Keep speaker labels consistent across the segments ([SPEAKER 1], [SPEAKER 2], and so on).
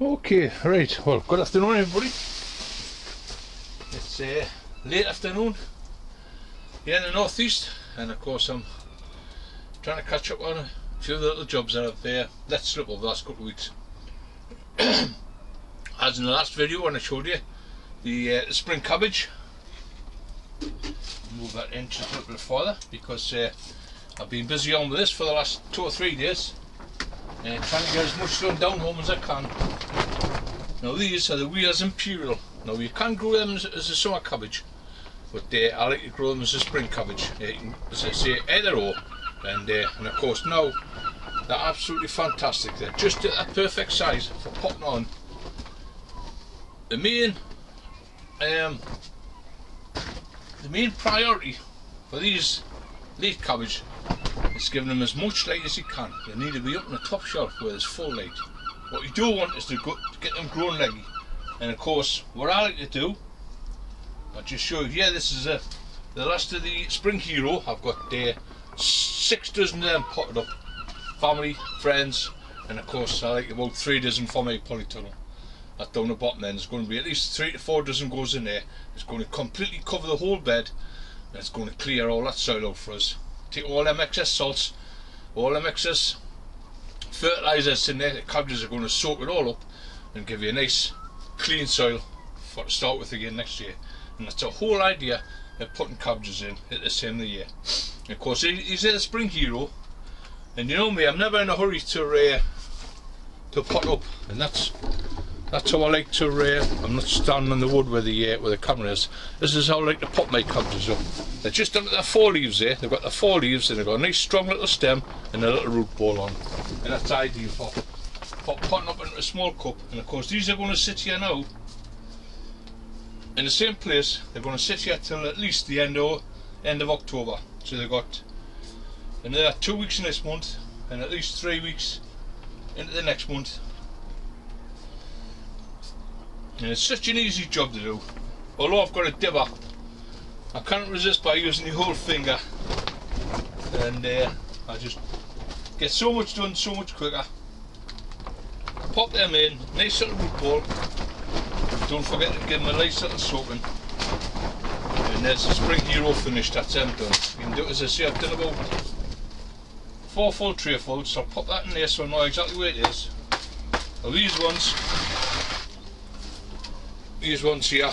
[SPEAKER 1] Okay, right, well, good afternoon everybody. It's late afternoon here in the northeast, and of course I'm trying to catch up on a few of the little jobs that I've let slip over the last couple of weeks. As in the last video when I showed you the spring cabbage, move that in just a little bit further because I've been busy on with this for the last 2 or 3 days, trying to get as much done down home as I can. Now these are the Wheels Imperial. Now you can grow them as a summer cabbage, but I like to grow them as a spring cabbage. As I say, either or, and of course now they're absolutely fantastic. They're just at that perfect size for popping on. The main priority for these late cabbage is giving them as much light as you can. They need to be up on the top shelf where there's full light. What you do want is to get them growing leggy, and of course what I like to do, I'll just show you here. This is the last of the Spring Hero. I've got 6 dozen of them potted up, family, friends, and of course I like about 3 dozen for my polytunnel. That down the bottom then, there's going to be at least 3 to 4 dozen goes in there. It's going to completely cover the whole bed, and it's going to clear all that soil out for us. Take all them excess salts, all them excess fertilisers in there. The cabbages are going to soak it all up and give you a nice clean soil for to start with again next year. And that's the whole idea of putting cabbages in at this time of the year. And of course these are the Spring Hero, and you know me, I'm never in a hurry to pot up, and that's how I like to I'm not standing on the wood where the camera is. This is how I like to pot my cabbages up. They're just under their 4 leaves there. They've got their 4 leaves and they've got a nice strong little stem and a little root ball on. And that's ideal for potting up into a small cup. And of course these are going to sit here now in the same place. They're going to sit here till at least the end of October. So they've got another 2 weeks in this month and at least 3 weeks into the next month. And it's such an easy job to do. Although I've got a dibber, I can't resist by using the whole finger, and I just get so much done so much quicker. Pop them in, nice little root ball. Don't forget to give them a nice little soaking. And there's the Spring Hero finished. That's them done. You can do it, as I say, I've done about 4 full trayfuls, so I'll pop that in there so I know exactly where it is. Now these ones here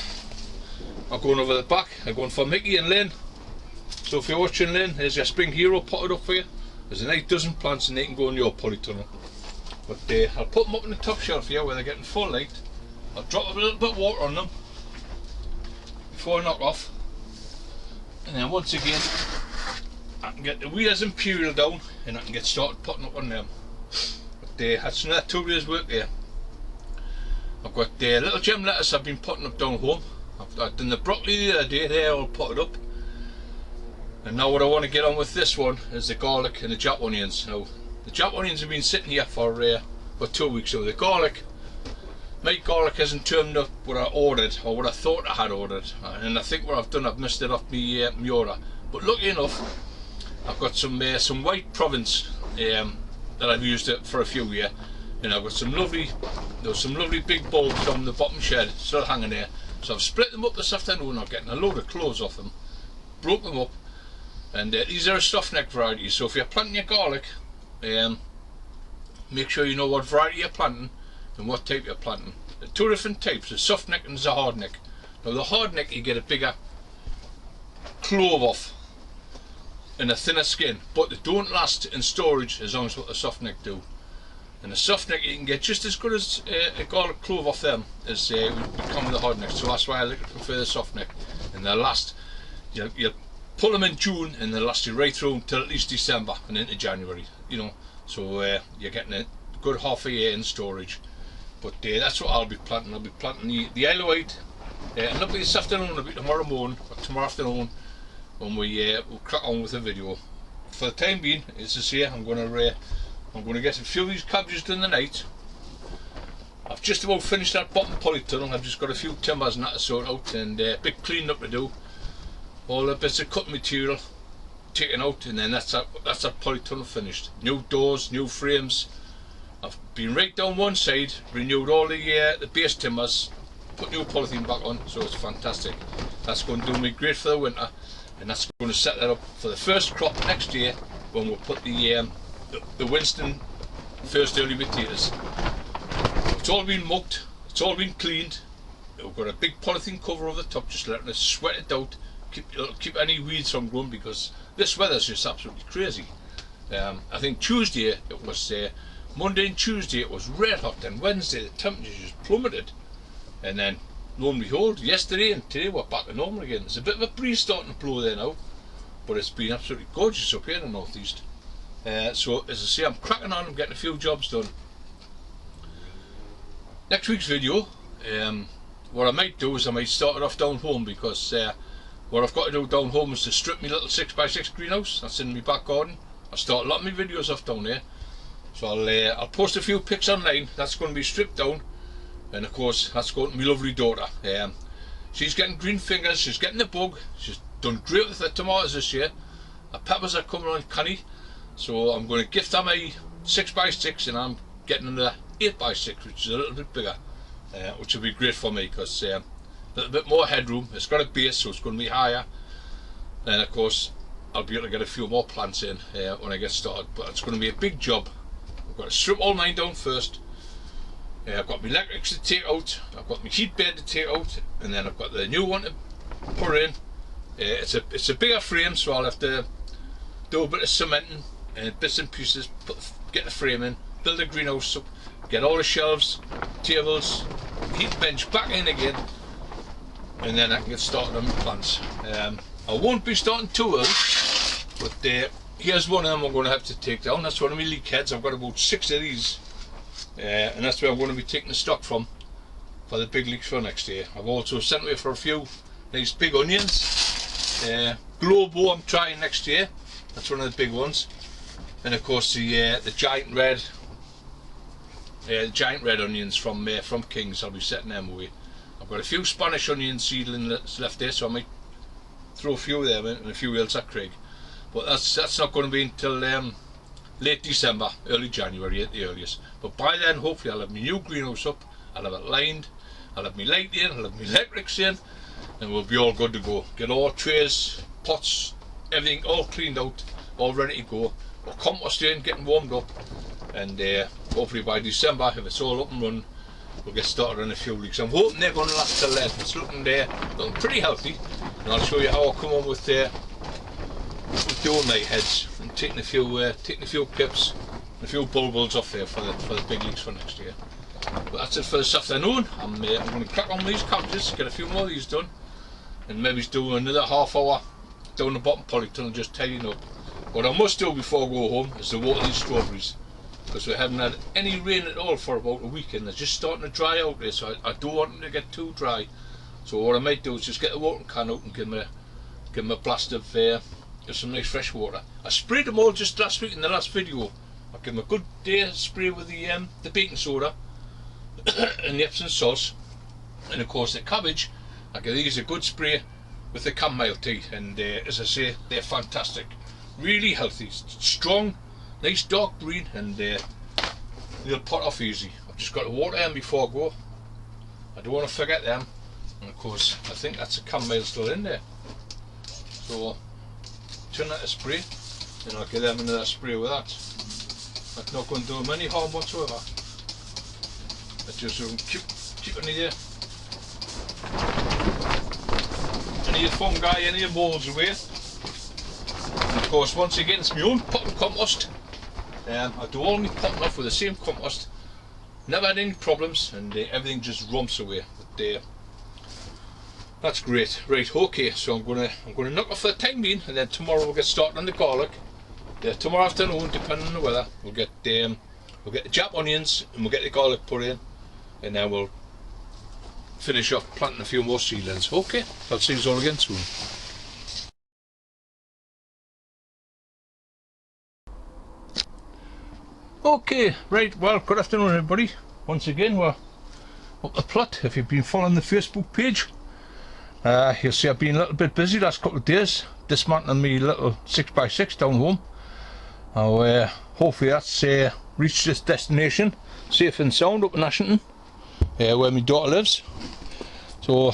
[SPEAKER 1] are going over the back. They're going for Mickey and Lynn. So if you're watching Lynn, there's your Spring Hero potted up for you. There's an 8 dozen plants and they can go in your polytunnel. But I'll put them up on the top shelf here where they're getting full light. I'll drop a little bit of water on them before I knock off. And then once again I can get the Wheels Imperial down and I can get started potting up on them. But that's another 2 days work there. I've got little gem lettuce I've been potting up down home. I've done the broccoli the other day, they're all potted up. And now what I want to get on with this one is the garlic and the Jap onions. Now the Jap onions have been sitting here for 2 weeks now. The garlic, my garlic hasn't turned up what I ordered or what I thought I had ordered, and I think what I've done, I've missed it off my order. But lucky enough, I've got some white Provence that I've used it for a few years. And I've got some lovely big bulbs on the bottom shed still hanging there. So I've split them up this afternoon. I'm getting a load of cloves off them, broke them up, and these are a soft neck variety. So if you're planting your garlic, make sure you know what variety you're planting and what type you're planting. There are 2 different types: a soft neck and there's a hard neck. Now the hard neck you get a bigger clove off and a thinner skin, but they don't last in storage as long as what the soft neck do. And the soft neck you can get just as good as a garlic clove off them as we come with the hard neck. So that's why I like to prefer the soft neck. And they'll last, you'll pull them in June and they'll last you right through until at least December and into January, you know. So you're getting a good half a year in storage. But that's what I'll be planting. I'll be planting the Isle of Wight, and not be this afternoon, it'll be tomorrow morning or tomorrow afternoon when we'll crack on with the video. For the time being, as I say, I'm going to get a few of these cabbages done tonight. I've just about finished that bottom polytunnel. I've just got a few timbers and that to sort out, and a big clean up to do. All the bits of cutting material taken out, and then that's that polytunnel finished. New doors, new frames, I've been right down one side, renewed all the base timbers, put new polythene back on, so it's fantastic. That's going to do me great for the winter, and that's going to set that up for the first crop next year when we'll put the Winston first early potatoes. It's all been mucked, it's all been cleaned. We've got a big polythene cover over the top, just letting us sweat it out, keep any weeds from growing, because this weather's just absolutely crazy. I think Tuesday it was Monday and Tuesday it was red hot, and Wednesday the temperature just plummeted, and then lo and behold, yesterday and today we're back to normal again. There's a bit of a breeze starting to blow there now, but it's been absolutely gorgeous up here in the northeast. So as I say, I'm cracking on, I'm getting a few jobs done. Next week's video, what I might do is I might start it off down home, because what I've got to do down home is to strip my little 6x6 greenhouse that's in my back garden. I'll start a lot of my videos off down there, so I'll post a few pics online. That's going to be stripped down, and of course that's going to my lovely daughter. She's getting green fingers, she's getting the bug, she's done great with the tomatoes this year. The peppers are coming on canny, so I'm going to gift her my 6x6, and I'm getting another 8x6, which is a little bit bigger, which will be great for me, because a little bit more headroom. It's got a base, so it's going to be higher, and of course I'll be able to get a few more plants in when I get started. But it's going to be a big job. I've got to strip all mine down first. I've got my electrics to take out, I've got my heat bed to take out, and then I've got the new one to put in. It's a bigger frame, so I'll have to do a bit of cementing and bits and pieces, get the frame in, build a greenhouse up, get all the shelves, tables, heat bench back in again, and then I can get started on my plants. I won't be starting too early, but here's one of them I'm going to have to take down. That's one of my leek heads. I've got about 6 of these, and that's where I'm going to be taking the stock from for the big leeks for next year. I've also sent away for a few nice big onions. Globo I'm trying next year. That's one of the big ones, and of course the giant red onions from King's. I'll be setting them away. I've got a few Spanish onion seedlings left there, so I might throw a few of them in and a few else at Craig, but that's not going to be until late December, early January at the earliest. But by then hopefully I'll have my new greenhouse up, I'll have it lined, I'll have my light in, I'll have my electrics in, and we'll be all good to go. Get all trays, pots, everything all cleaned out, all ready to go. We're composting, getting warmed up, and hopefully by December, if it's all up and running, we'll get started in a few weeks. I'm hoping they're going to last till then. It's looking pretty healthy, and I'll show you how I come on with doing my heads and taking a few pips and a few bulbils off there for the big leeks for next year. But that's it for this afternoon. I'm going to crack on with these cabbages, get a few more of these done, and maybe do another half hour down the bottom polytunnel and just tidying up. What I must do before I go home is to water these strawberries, because we haven't had any rain at all for about a week, and they're just starting to dry out there, so I don't want them to get too dry. So what I might do is just get the watering can out and give them a blast of some nice fresh water. I sprayed them all just last week in the last video. I give them a good day spray with the baking soda and the Epsom salts, and of course the cabbage, I give these a good spray with the chamomile tea, and as I say, they're fantastic, really healthy, strong, nice dark green, and they'll pot off easy. I've just got to water them before I go. I don't want to forget them, and of course I think that's a chamomile still in there, so turn that to spray, and I'll give them another spray with that. That's not going to do them any harm whatsoever. It's just keep any of the fungi, any of the molds away. And of course, once again, it's my own potting compost. I do all my potting off with the same compost. Never had any problems, and everything just rumps away. But that's great. Right, okay. So I'm gonna knock off for the time being, and then tomorrow we'll get started on the garlic. Tomorrow afternoon, depending on the weather, we'll get the Jap onions and we'll get the garlic put in, and then we'll finish off planting a few more seedlings. Okay, I'll see you all again soon. Okay, right, well, good afternoon everybody. Once again, we're up the plot. If you've been following the Facebook page, you'll see I've been a little bit busy last couple of days dismantling my little 6x6 down home. Hopefully that's reached its destination safe and sound up in Ashington, where my daughter lives. So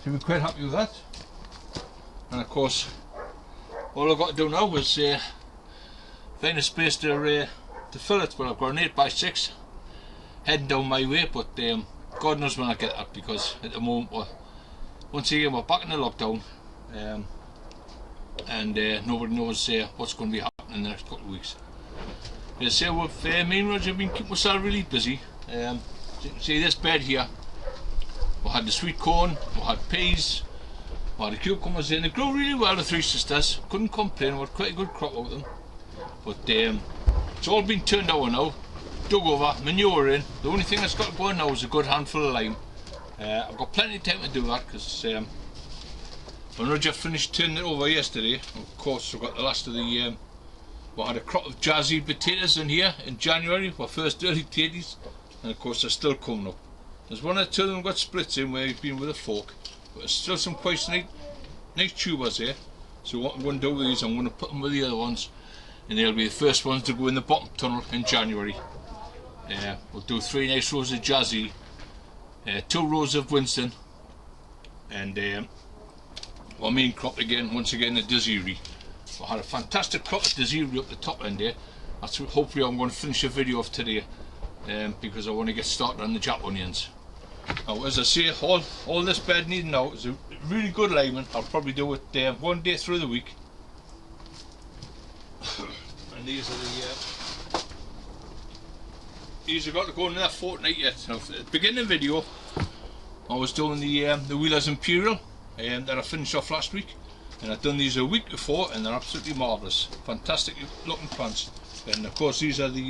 [SPEAKER 1] we're quite happy with that. And of course, all I've got to do now is find a space to fill it. But I've got an 8x6 heading down my way, but God knows when I get that, because at the moment once again we're back in the lockdown, and nobody knows what's going to be happening in the next couple of weeks. As I say, with me and Roger have been keeping myself really busy. As you can see, this bed here, we had the sweet corn, we had peas, we had the cucumbers in. They grew really well, the three sisters, couldn't complain, we had quite a good crop out of them. But it's all been turned over now, dug over, manure in. The only thing that's got to go in now is a good handful of lime. I've got plenty of time to do that, because when Roger finished turning it over yesterday, of course we've got the last of the we had a crop of jazzy potatoes in here in January, our first early potatoes, and of course they're still coming up. There's one or two of them got splits in where he's been with a fork, but there's still some quite nice tubers here. So what I'm going to do with these, I'm going to put them with the other ones, and they'll be the first ones to go in the bottom tunnel in January. We'll do 3 nice rows of jazzy, 2 rows of Winston, and our main crop again, once again, the Desiree. I had a fantastic crop of Desiree up the top end here. That's what hopefully I'm going to finish a video of today, because I want to get started on the Jap onions. Now, as I say, all this bed needs now is a really good liming. I'll probably do it one day through the week. And these have got to go in that fortnight yet. Now, at the beginning of the video, I was doing the Wheeler's Imperial that I finished off last week. And I've done these a week before, and they're absolutely marvellous, fantastic looking plants. And of course these are the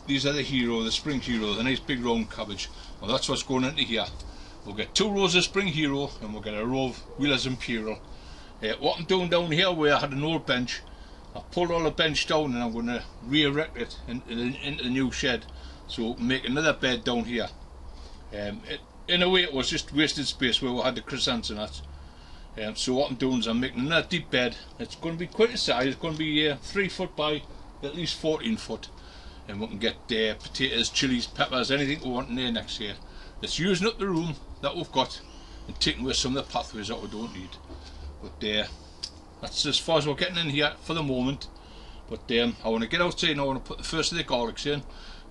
[SPEAKER 1] hero, the spring hero, the nice big round cabbage. Well, that's what's going into here. We'll get 2 rows of spring hero, and we'll get a row of Wheeler's Imperial. What I'm doing down here, where I had an old bench, I pulled all the bench down, and I'm going to re-erect it into the new shed. So make another bed down here. In a way, it was just wasted space where we had the chrysanthemums and that. So what I'm doing is I'm making another deep bed. It's going to be quite a size. It's going to be 3 foot by at least 14 foot, and we can get potatoes, chilies, peppers, anything we want in there next year. It's using up the room that we've got and taking away some of the pathways that we don't need. But that's as far as we're getting in here for the moment. But I want to get outside and I want to put the first of the garlics in,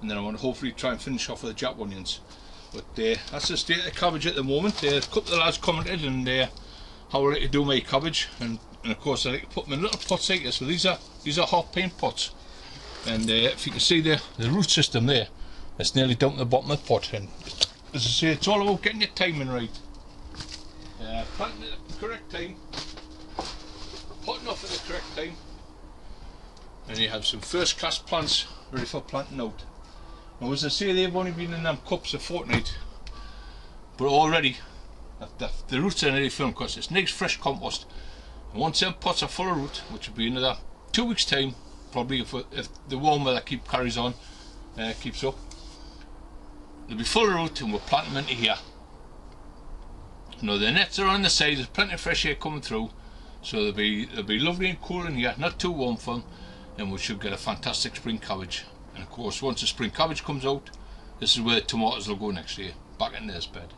[SPEAKER 1] and then I want to hopefully try and finish off with the Jap onions. But that's the state of the cabbage at the moment. A couple of the lads commented and how I like to do my cabbage, and of course I like to put them in little pots like this. So these are hot paint pots, and if you can see the root system there, it's nearly down to the bottom of the pot. And as I say, it's all about getting your timing right, planting at the correct time, potting off at the correct time, and you have some first class plants ready for planting out. Now, as I say, they've only been in them cups a fortnight, but already the roots are nearly filmed, because it's nice fresh compost. And once them pots are full of root, which will be another 2 weeks time probably, if the warm weather carries on, keeps up, they'll be full of root, and we'll plant them into here. You know, the nets are on the side, there's plenty of fresh air coming through, so they'll be lovely and cool in here, not too warm for them, and we should get a fantastic spring cabbage. And of course, once the spring cabbage comes out, this is where the tomatoes will go next year, back in this bed.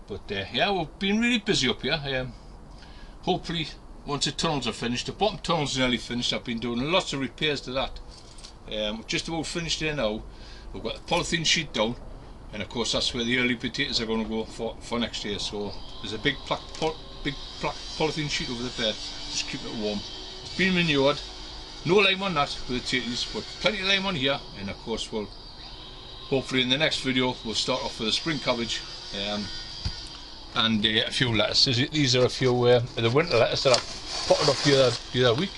[SPEAKER 1] But yeah, we've been really busy up here. Hopefully, once the tunnels are finished, the bottom tunnels are nearly finished. I've been doing lots of repairs to that. We're just about finished there now. We've got the polythene sheet down, and of course that's where the early potatoes are going to go for next year. So there's a big black polythene sheet over the bed, just keep it warm. It's been manured, no lime on that with the potatoes, but plenty of lime on here. And of course, we'll hopefully in the next video we'll start off with the spring cabbage. And a few lettuces. These are a few of the winter lettuce that I potted up the other week,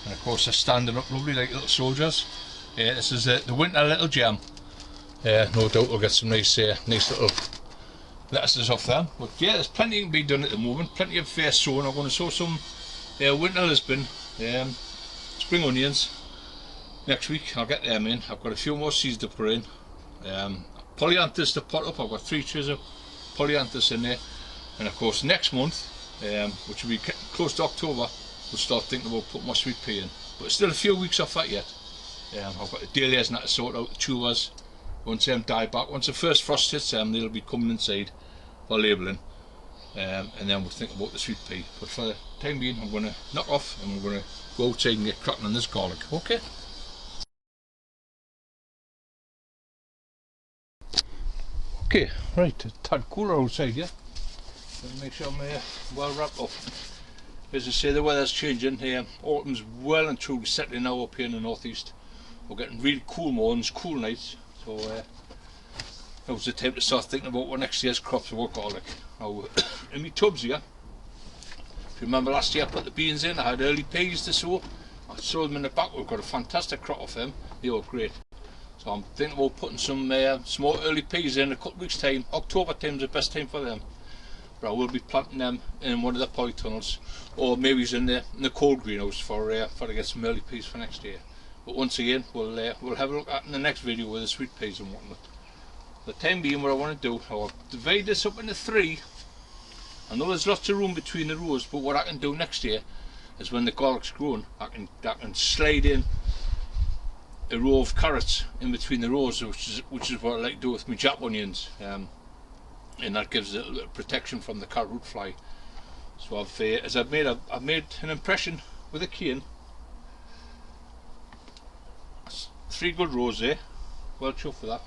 [SPEAKER 1] and of course they're standing up lovely like little soldiers. This is the winter little jam. No doubt we'll get some nice little lettuces off them. But yeah, there's plenty can be done at the moment, plenty of sowing. I'm going to sow some winter Lisbon, spring onions next week. I'll get them in. I've got a few more seeds to put in, polyanthus to pot up. I've got 3 trays of polyanthus in there. And of course next month, which will be close to October, we'll start thinking about putting more sweet pea in. but still a few weeks off that yet. I've got the dahlias and that to sort out, the tubers. Once them die back, once the first frost hits them, they'll be coming inside for labelling, and then we'll think about the sweet pea. But for the time being, I'm going to knock off and we're going to go outside and get cracking on this garlic. Okay. Okay, right, it's a tad cooler outside, yeah? Make sure I'm well wrapped up. As I say, the weather's changing here. Autumn's well and truly settling now up here in the northeast. We're getting really cool mornings, cool nights. So now's the time to start thinking about what next year's crops will garlic. Now, in my tubs here, if you remember last year I put the beans in, I had early peas to sow. I sowed them in the back, we've got a fantastic crop of them. They were great. So I'm thinking about putting some more early peas in a couple of weeks time. October time's the best time for them. But I will be planting them in one of the polytunnels, or maybe in the cold greenhouse for to get some early peas for next year. But once again, we'll have a look at in the next video with the sweet peas and whatnot. For the time being, what I want to do, I'll divide this up into 3. I know there's lots of room between the rows, but what I can do next year is when the garlic's grown, I can slide in a row of carrots in between the rows, which is what I like to do with my Jap onions, and that gives it a little bit of protection from the carrot root fly. So I've made an impression with a cane. 3 good rows there, well chuffed for that.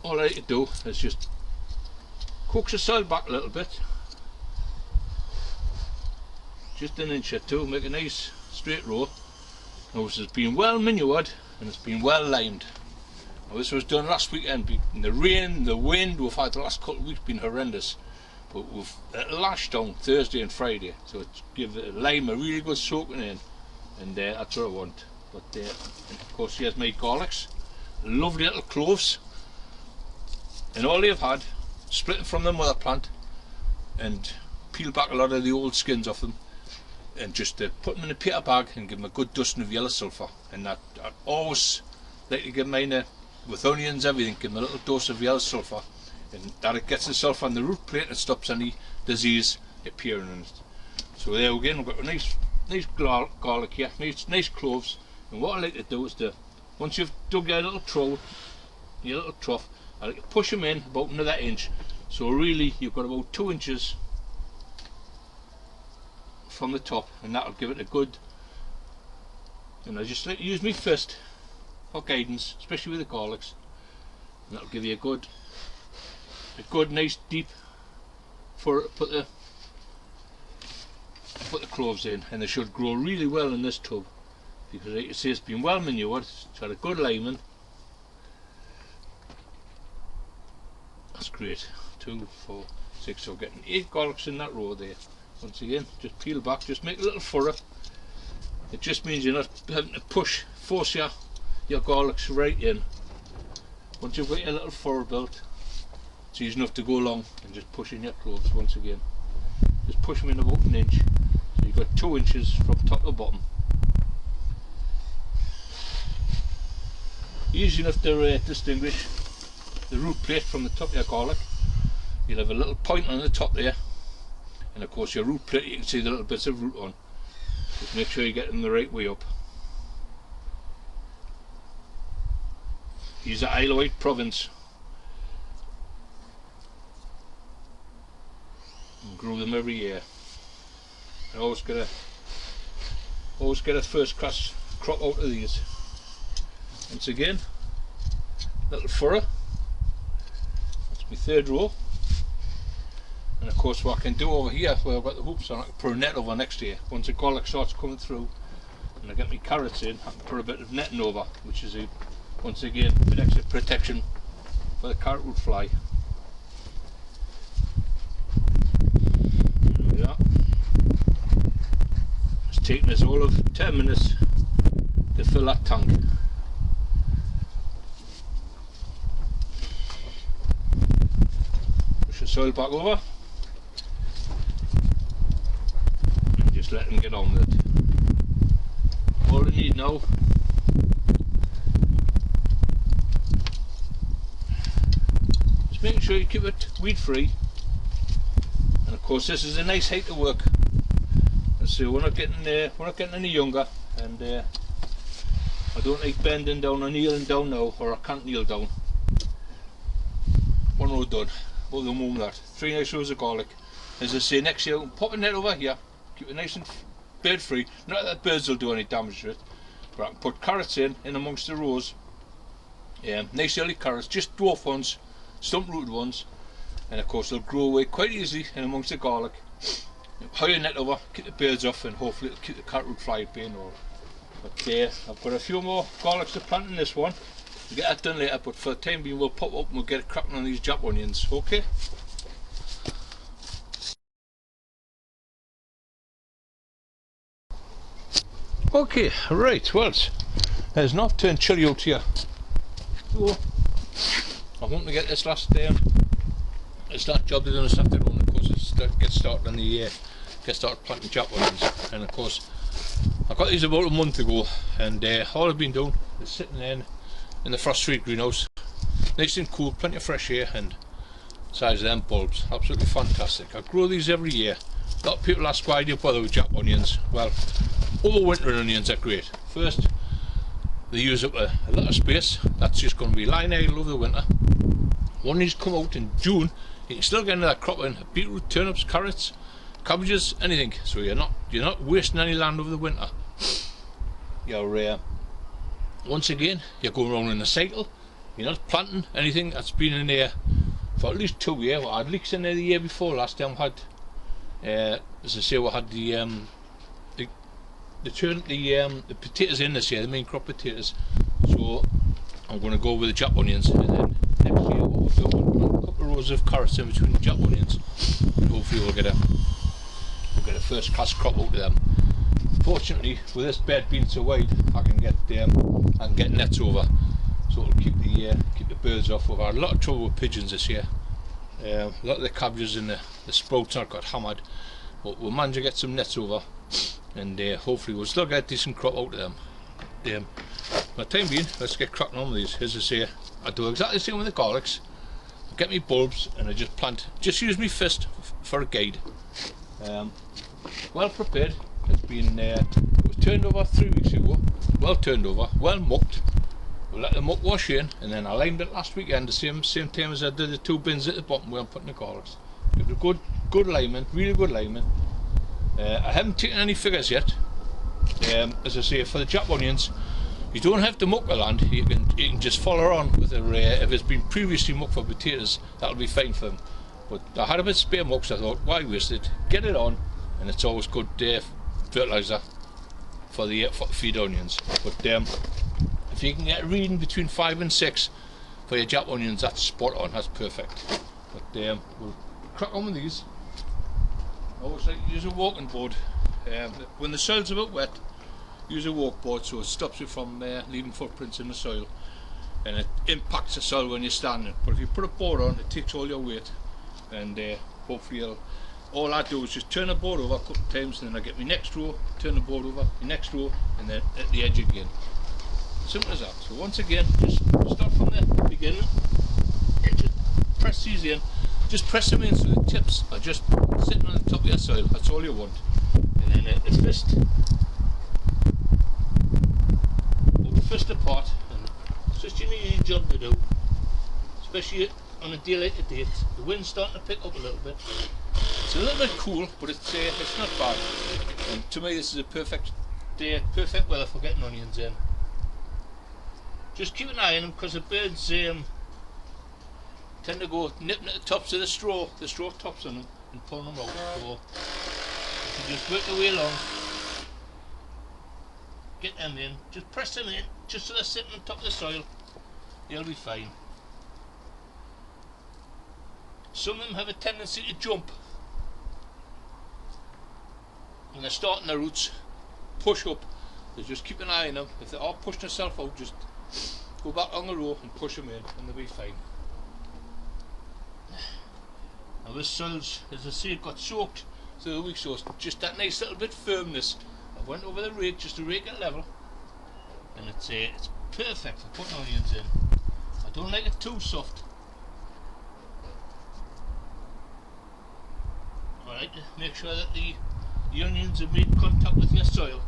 [SPEAKER 1] All I like to do is just coax the soil back a little bit, just an inch or 2, make a nice straight row. Now this has been well manured and it's been well limed. Now this was done last weekend. The rain, the wind we've had the last couple of weeks been horrendous, but we've lashed down Thursday and Friday, so it's give the lime a really good soaking in, and that's what I want. But and of course here's my garlics, lovely little cloves, and all they've had, split them from the mother plant and peel back a lot of the old skins off them, and just put them in a paper bag and give them a good dusting of yellow sulphur. And that I always like to give mine with onions, everything, give them a little dose of yellow sulphur, and that it gets the sulphur on the root plate and stops any disease appearing in it. So there again, we've got a nice garlic here, nice cloves. And what I like to do is once you've dug your little trowel, your little trough, I like to push them in about another inch. So really you've got about 2 inches from the top, and that'll give it a good, and I just like to use my fist for guidance, especially with the garlics, and that'll give you a good nice deep for put the cloves in, and they should grow really well in this tub, because like you say, it's been well manured, it's got a good liming. That's great. 2, 4, 6, so getting 8 garlics in that row there. Once again, just peel back, just make a little furrow. It just means you're not having to force your garlics right in. Once you've got your little furrow built, it's easy enough to go along and just push in your cloves once again. Just push them in about an inch, so you've got 2 inches from top to bottom. Easy enough to distinguish the root plate from the top of your garlic. You'll have a little point on the top there, and of course your root plate, you can see the little bits of root on. Just make sure you get them the right way up. These are Isle of Wight province, and grow them every year. I always get a first class crop out of these. Once again, little furrow. That's my 3rd row. And of course what I can do over here, where I've got the hoops on, I can put a net over next year. Once the garlic starts coming through and I get my carrots in, I can put a bit of netting over, which is once again a bit extra protection for the carrot root fly. There we are. It's taken us all of 10 minutes to fill that tank. Push the soil back over. Just let them get on with it. All they need now is making sure you keep it weed free, and of course this is a nice height to work. So we're not getting any younger, and I don't like bending down or kneeling down now, or I can't kneel down. One row done. About the moment that 3 nice rows of garlic. As I say, next year, pop a net over here, keep it nice and bird free. Not that birds will do any damage to it, but I can put carrots in amongst the rows. Nice early carrots, just dwarf ones, stump rooted ones, and of course they'll grow away quite easily in amongst the garlic. Higher net over, keep the birds off, and hopefully it'll keep the carrot root fly at bay and all. But I've got a few more garlics to plant in this one. We'll get that done later, but for the time being we'll pop up and we'll get it cracking on these Jap onions, okay? Okay, right, well, it's not turned chilly out here. So, I'm hoping to get this last job done this afternoon. Of course, it's get started on the get started planting Jap onions, and of course I got these about a month ago, and all I've been doing is sitting in the frost-free greenhouse, nice and cool, plenty of fresh air, and size of them bulbs, absolutely fantastic. I grow these every year. A lot of people ask why do you bother with Jap onions. Well, overwintering onions are great. First, they use up a lot of space. That's just going to be lying idle over the winter. When these come out in June, you can still get another crop in: beetroot, turnips, carrots, cabbages, anything. So you're not wasting any land over the winter. You're once again, you're going around in a cycle. You're not planting anything that's been in there for at least 2 years. I had leeks in there the year before. Last time we had, as I say, we had the potatoes in this year, the main crop potatoes. So I'm going to go with the Jap onions, and then next year what we'll do, we'll plant a couple of rows of carrots in between the Jap onions, and hopefully we'll get a first class crop out of them. Fortunately, with this bed being so wide, I can get nets over, so it'll keep the birds off. We've had a lot of trouble with pigeons this year. A lot of the cabbages and the sprouts are got hammered, but we'll manage to get some nets over, and hopefully we'll still get a decent crop out of them. For the time being, let's get cracking on with these. As I say, I do exactly the same with the garlics. I get me bulbs and I just plant, just use my fist for a guide. Well prepared. It was turned over 3 weeks ago, well turned over, well mucked. We'll let the muck wash in, and then I limed it last weekend the same time as I did the 2 bins at the bottom where I'm putting the garlics. Give it a good liming, really good liming. I haven't taken any figures yet. As I say, for the Jap onions, you don't have to muck the land. You can just follow on with if it's been previously mucked for potatoes, that'll be fine for them. But I had a bit of spare muck, so I thought, why waste it? Get it on, and it's always good fertiliser for the feed onions. But if you can get reading between 5 and 6 for your Jap onions, that's spot on, that's perfect. But we'll crack on with these. I always like to use a walking board. When the soil's a bit wet, use a walk board so it stops you from leaving footprints in the soil, and it impacts the soil when you're standing. But if you put a board on, it takes all your weight, and hopefully all I do is just turn the board over a couple of times, and then I get my next row, turn the board over, my next row, and then at the edge again. Simple as that. So once again, just start from the beginning and just press these in. Just press them in so the tips are just sitting on the top of your soil. That's all you want. And then the fist, pull the fist apart, and it's just an easy job to do, especially on a day like today. The wind's starting to pick up a little bit. It's a little bit cool, but it's not bad. And to me, this is a perfect day, perfect weather for getting onions in. Just keep an eye on them, because the birds tend to go nipping at the tops of the straw tops on them, and pulling them out. So if you just work your way along, get them in, just press them in, just so they're sitting on top of the soil, they'll be fine. Some of them have a tendency to jump when they're starting their roots, push up. So just keep an eye on them. If they are pushing themselves out, just go back on the row and push them in, and they'll be fine. Now this soil's, as I say, it got soaked through the week, so it's just that nice little bit firmness. I went over the rake just to rake it level, and it's perfect for putting onions in. I don't like it too soft. I like to make sure that the the onions have made contact with your soil.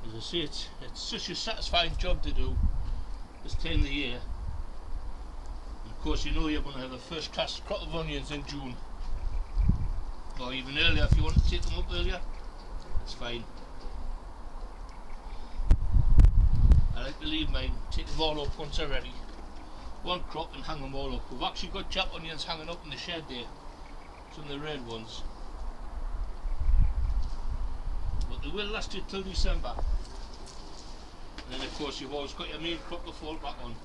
[SPEAKER 1] As I say, it's such a satisfying job to do this time of the year. And of course, you know you're going to have a first class crop of onions in June, or even earlier if you want to take them up earlier. It's fine. I like to leave mine, take them all up once they're ready. One crop and hang them all up. We've actually got Jap onions hanging up in the shed there, some of the red ones. But they will last you till December. And then of course you've always got your main crop to fall back on.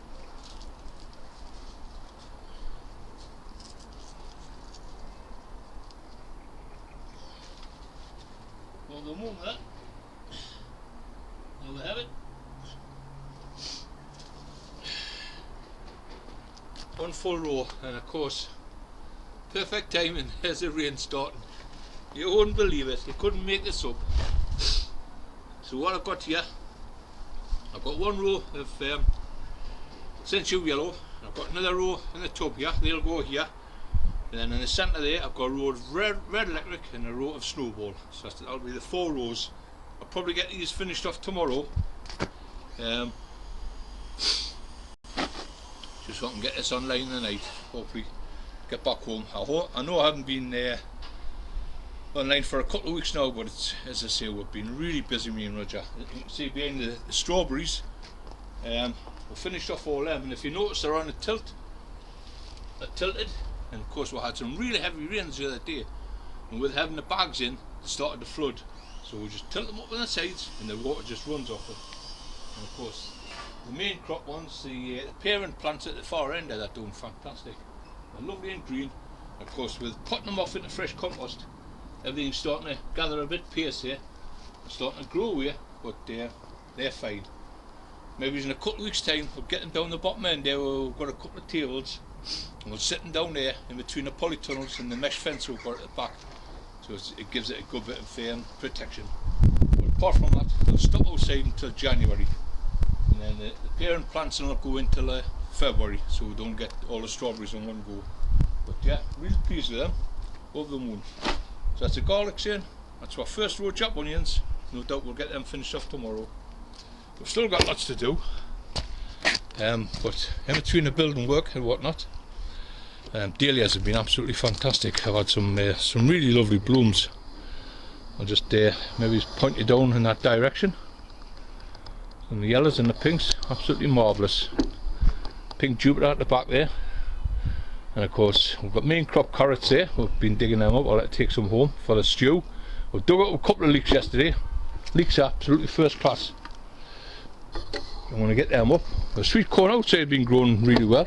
[SPEAKER 1] Well, the moment that, there we have it. One full row, and of course perfect timing. There's the rain starting. You wouldn't believe it, you couldn't make this up. So what I've got here, I've got one row of sensu yellow, I've got another row in the tub here, they'll go here, and then in the centre there I've got a row of red electric and a row of snowball. So that'll be the 4 rows. I'll probably get these finished off tomorrow. Just so I can get this online tonight, hopefully get back home. I know I haven't been online for a couple of weeks now, but it's, as I say, we've been really busy, me and Roger. You can see behind the strawberries, we finished off all them, and if you notice they're on a tilt, they're tilted, and of course we had some really heavy rains the other day, and with having the bags in, it started to flood, so we just tilt them up on the sides and the water just runs off it. And of course the main crop ones, the parent plants at the far end there, they're doing fantastic. They're lovely and green. Of course, with putting them off into fresh compost, everything's starting to gather a bit pace here. They're starting to grow away, but they're fine. Maybe in a couple of weeks' time, we'll get them down the bottom end there. We've got a couple of tables, and we'll sit them down there in between the polytunnels and the mesh fence we've got at the back. So it gives it a good bit of protection. But apart from that, they'll stop outside until January. And then the parent plants will not go until February, so we don't get all the strawberries in one go. But yeah, really pleased with them, over the moon. So that's the garlic in, that's our first row of Jap onions. No doubt we'll get them finished off tomorrow. We've still got lots to do, but in between the building work and whatnot, dahlias have been absolutely fantastic. I've had some really lovely blooms. I'll just maybe point you down in that direction. And the yellows and the pinks, absolutely marvellous. Pink Jupiter at the back there. And of course we've got main crop carrots there. We've been digging them up. I'll let take some home for the stew. We've dug up a couple of leeks yesterday. Leeks are absolutely first class. I want to get them up. The sweet corn outside have been growing really well.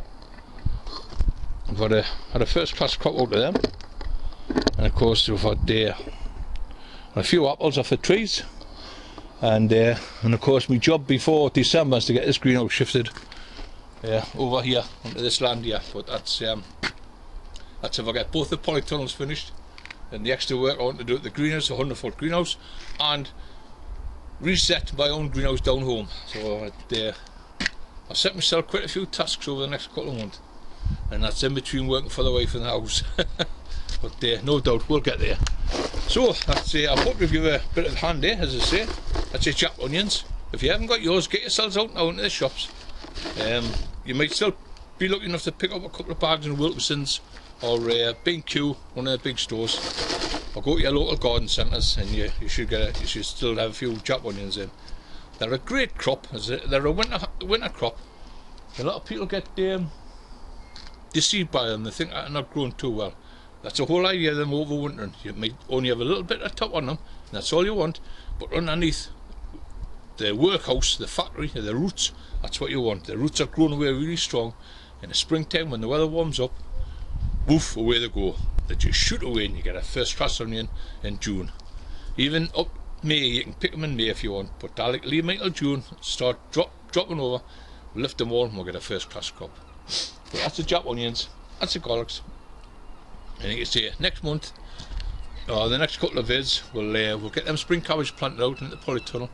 [SPEAKER 1] We've had a first class crop out of them. And of course we've had a few apples off the trees. And of course my job before December is to get this greenhouse shifted over here onto this land here. But that's if I get both the polytunnels finished, and the extra work I want to do at the greenhouse, a 100-foot greenhouse, and reset my own greenhouse down home. So I've set myself quite a few tasks over the next couple of months, and that's in between working for the wife in the house. But no doubt we'll get there. So that's I hope we've given a bit of a hand there, as I say. That's your Jap onions. If you haven't got yours, get yourselves out now into the shops. You might still be lucky enough to pick up a couple of bags in Wilkinson's or B&Q, one of the big stores, or go to your local garden centres, and you should still have a few Jap onions in. They're a great crop. They're a winter crop. A lot of people get deceived by them. They think they're not growing too well. That's the whole idea of them overwintering. You might only have a little bit of top on them, and that's all you want, but underneath the workhouse, the factory, the roots, that's what you want. The roots are growing away really strong. In the springtime, when the weather warms up, woof, away they go. They just shoot away, and you get a first class onion in June. Even up May, you can pick them in May if you want, but I like leave them until June, start dropping over, lift them all, and we'll get a first class crop. But that's the Jap onions, that's the garlics. And you can see next month, or the next couple of vids, we'll get them spring cabbage planted out into the polytunnel,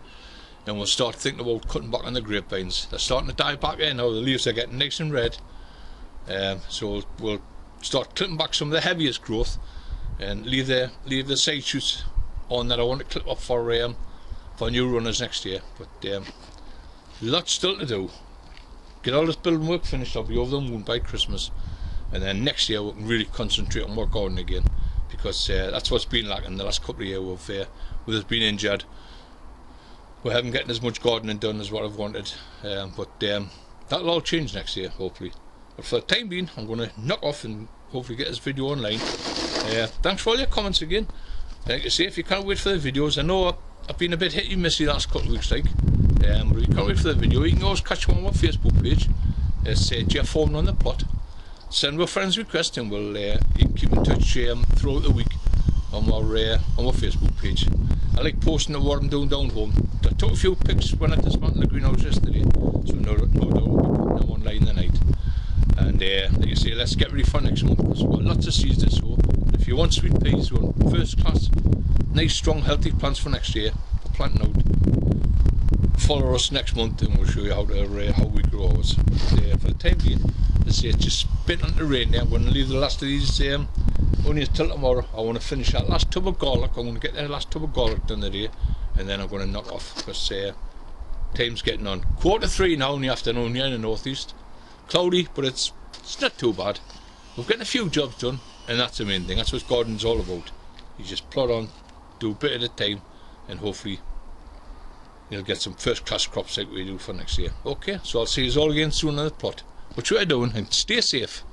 [SPEAKER 1] and we'll start thinking about cutting back on the grapevines. They're starting to die back here now. The leaves are getting nice and red, so we'll start clipping back some of the heaviest growth and leave the side shoots on that I want to clip up for new runners next year. But lots still to do. Get all this building work finished, I'll be over the moon by Christmas, and then next year we can really concentrate on more gardening again, because that's what's been lacking the last couple of years with us being injured. We haven't getting as much gardening done as what I've wanted, but that'll all change next year, hopefully. But for the time being, I'm going to knock off and hopefully get this video online. Thanks for all your comments again. Like I say, if you can't wait for the videos, I know I've been a bit hit and missy the last couple of weeks, but if you can't wait for the video, you can always catch me on my Facebook page. It's Jeff Foreman on the Plot. Send me a friend's request and we'll you can keep in touch throughout the week on my Facebook page. I like posting what I'm doing down home. I took a few pics when I dismantled the greenhouse yesterday, so no doubt we'll be putting them online tonight. And like I say, let's get ready for next month, because we've got lots of seeds to sow. And if you want sweet peas, you want first class, nice, strong, healthy plants for next year, for planting out, follow us next month and we'll show you how we grow ours. But for the time being, let's say it's just spit on the rain there. I'm going to leave the last of these only until tomorrow. I want to finish that last tub of garlic. I'm going to get that last tub of garlic done today, and then I'm going to knock off, because time's getting on. 2:45 now in the afternoon here in the northeast. Cloudy, but it's not too bad. We're getting a few jobs done, and that's the main thing. That's what gardening's all about. You just plod on, do a bit at a time, and hopefully you'll get some first class crops like we do for next year. Okay, so I'll see you all again soon on the plot. What you are doing, and stay safe.